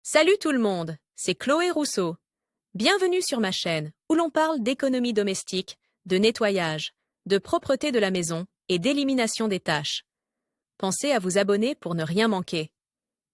Salut tout le monde, c'est Chloé Rousseau. Bienvenue sur ma chaîne où l'on parle d'économie domestique, de nettoyage, de propreté de la maison et d'élimination des tâches. Pensez à vous abonner pour ne rien manquer.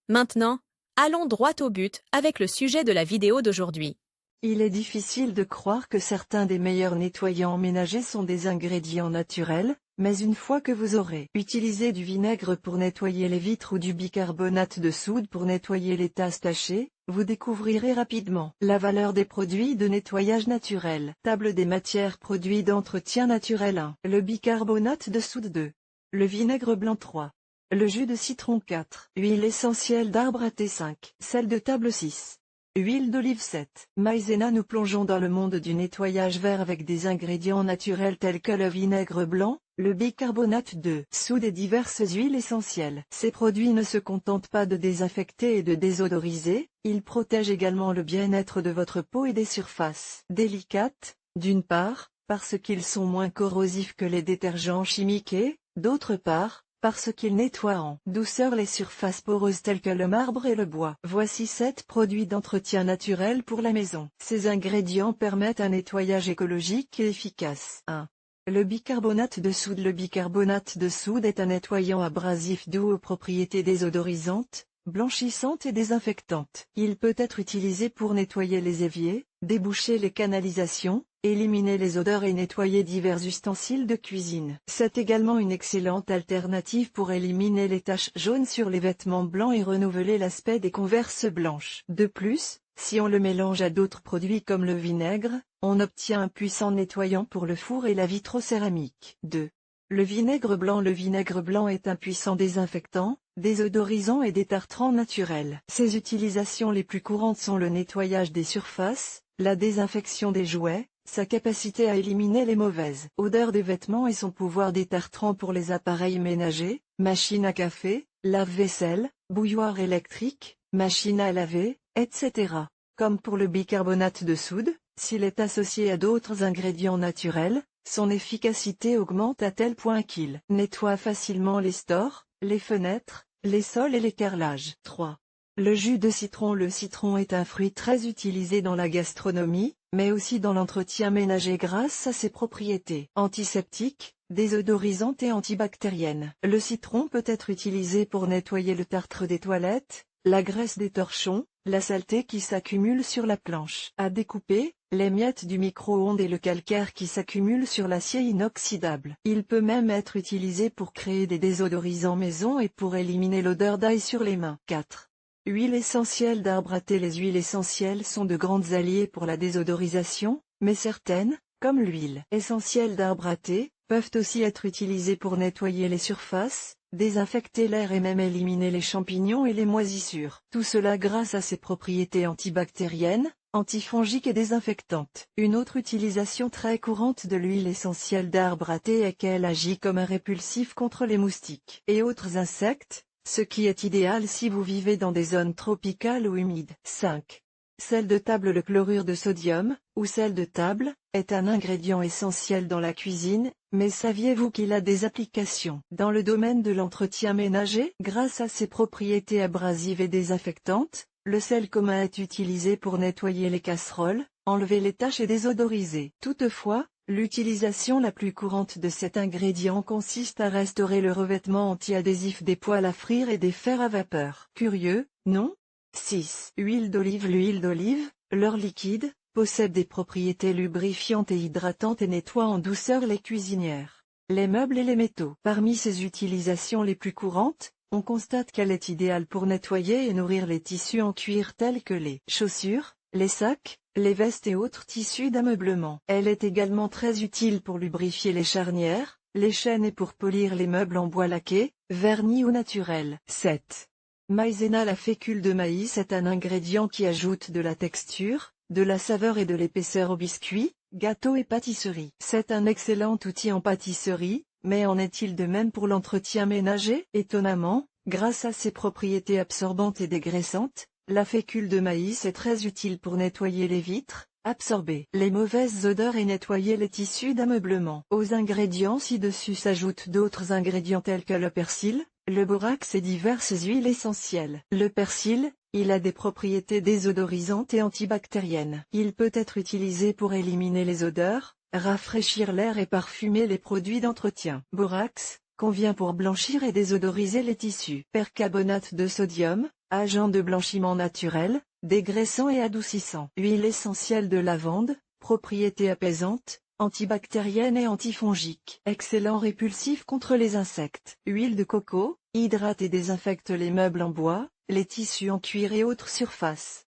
Maintenant, allons droit au but avec le sujet de la vidéo d'aujourd'hui. Il est difficile de croire que certains des meilleurs nettoyants ménagers sont des ingrédients naturels, mais une fois que vous aurez utilisé du vinaigre pour nettoyer les vitres ou du bicarbonate de soude pour nettoyer les tasses tachées, vous découvrirez rapidement la valeur des produits de nettoyage naturel. Table des matières produits d'entretien naturel 1. Le bicarbonate de soude 2. Le vinaigre blanc 3. Le jus de citron 4. Huile essentielle d'arbre à thé 5. Sel de table 6. Huile d'olive 7. Maïzena. Nous plongeons dans le monde du nettoyage vert avec des ingrédients naturels tels que le vinaigre blanc, le bicarbonate de soude et diverses huiles essentielles. Ces produits ne se contentent pas de désinfecter et de désodoriser, ils protègent également le bien-être de votre peau et des surfaces délicates, d'une part, parce qu'ils sont moins corrosifs que les détergents chimiques et, d'autre part, parce qu'ils nettoient en douceur les surfaces poreuses telles que le marbre et le bois. Voici 7 produits d'entretien naturel pour la maison. Ces ingrédients permettent un nettoyage écologique et efficace. 1. Le bicarbonate de soude. Le bicarbonate de soude est un nettoyant abrasif doux aux propriétés désodorisantes, blanchissantes et désinfectantes. Il peut être utilisé pour nettoyer les éviers, déboucher les canalisations, éliminer les odeurs et nettoyer divers ustensiles de cuisine. C'est également une excellente alternative pour éliminer les taches jaunes sur les vêtements blancs et renouveler l'aspect des converses blanches. De plus, si on le mélange à d'autres produits comme le vinaigre, on obtient un puissant nettoyant pour le four et la vitrocéramique. 2. Le vinaigre blanc. Le vinaigre blanc est un puissant désinfectant, désodorisant et détartrant naturel. Ses utilisations les plus courantes sont le nettoyage des surfaces, la désinfection des jouets, sa capacité à éliminer les mauvaises odeurs des vêtements et son pouvoir détartrant pour les appareils ménagers, machine à café, lave-vaisselle, bouilloire électrique, machine à laver, etc. Comme pour le bicarbonate de soude, s'il est associé à d'autres ingrédients naturels, son efficacité augmente à tel point qu'il nettoie facilement les stores, les fenêtres, les sols et les carrelages. 3. Le jus de citron. Le citron est un fruit très utilisé dans la gastronomie, mais aussi dans l'entretien ménager grâce à ses propriétés antiseptiques, désodorisantes et antibactériennes. Le citron peut être utilisé pour nettoyer le tartre des toilettes, la graisse des torchons, la saleté qui s'accumule sur la planche à découper, les miettes du micro-ondes et le calcaire qui s'accumule sur l'acier inoxydable. Il peut même être utilisé pour créer des désodorisants maison et pour éliminer l'odeur d'ail sur les mains. 4. Huile essentielle d'arbre à thé. Les huiles essentielles sont de grandes alliées pour la désodorisation, mais certaines, comme l'huile essentielle d'arbre à thé, peuvent aussi être utilisées pour nettoyer les surfaces, désinfecter l'air et même éliminer les champignons et les moisissures. Tout cela grâce à ses propriétés antibactériennes, antifongiques et désinfectantes. Une autre utilisation très courante de l'huile essentielle d'arbre à thé est qu'elle agit comme un répulsif contre les moustiques et autres insectes, ce qui est idéal si vous vivez dans des zones tropicales ou humides. 5. Sel de table. Le chlorure de sodium, ou sel de table, est un ingrédient essentiel dans la cuisine, mais saviez-vous qu'il a des applications dans le domaine de l'entretien ménager? Grâce à ses propriétés abrasives et désinfectantes, le sel commun est utilisé pour nettoyer les casseroles, enlever les taches et désodoriser. Toutefois, l'utilisation la plus courante de cet ingrédient consiste à restaurer le revêtement anti-adhésif des poêles à frire et des fers à vapeur. Curieux, non? 6. Huile d'olive. L'huile d'olive, leur liquide, possède des propriétés lubrifiantes et hydratantes et nettoie en douceur les cuisinières, les meubles et les métaux. Parmi ses utilisations les plus courantes, on constate qu'elle est idéale pour nettoyer et nourrir les tissus en cuir tels que les chaussures, les sacs, les vestes et autres tissus d'ameublement. Elle est également très utile pour lubrifier les charnières, les chaînes et pour polir les meubles en bois laqué, vernis ou naturel. 7. Maïzena. La fécule de maïs est un ingrédient qui ajoute de la texture, de la saveur et de l'épaisseur aux biscuits, gâteaux et pâtisseries. C'est un excellent outil en pâtisserie, mais en est-il de même pour l'entretien ménager? Étonnamment, grâce à ses propriétés absorbantes et dégraissantes, la fécule de maïs est très utile pour nettoyer les vitres, absorber les mauvaises odeurs et nettoyer les tissus d'ameublement. Aux ingrédients ci-dessus s'ajoutent d'autres ingrédients tels que le persil, le borax et diverses huiles essentielles. Le persil, il a des propriétés désodorisantes et antibactériennes. Il peut être utilisé pour éliminer les odeurs, rafraîchir l'air et parfumer les produits d'entretien. Borax, convient pour blanchir et désodoriser les tissus. Percarbonate de sodium, agent de blanchiment naturel, dégraissant et adoucissant. Huile essentielle de lavande, propriétés apaisantes, antibactérienne et antifongique. Excellent répulsif contre les insectes. Huile de coco, hydrate et désinfecte les meubles en bois, les tissus en cuir et autres surfaces.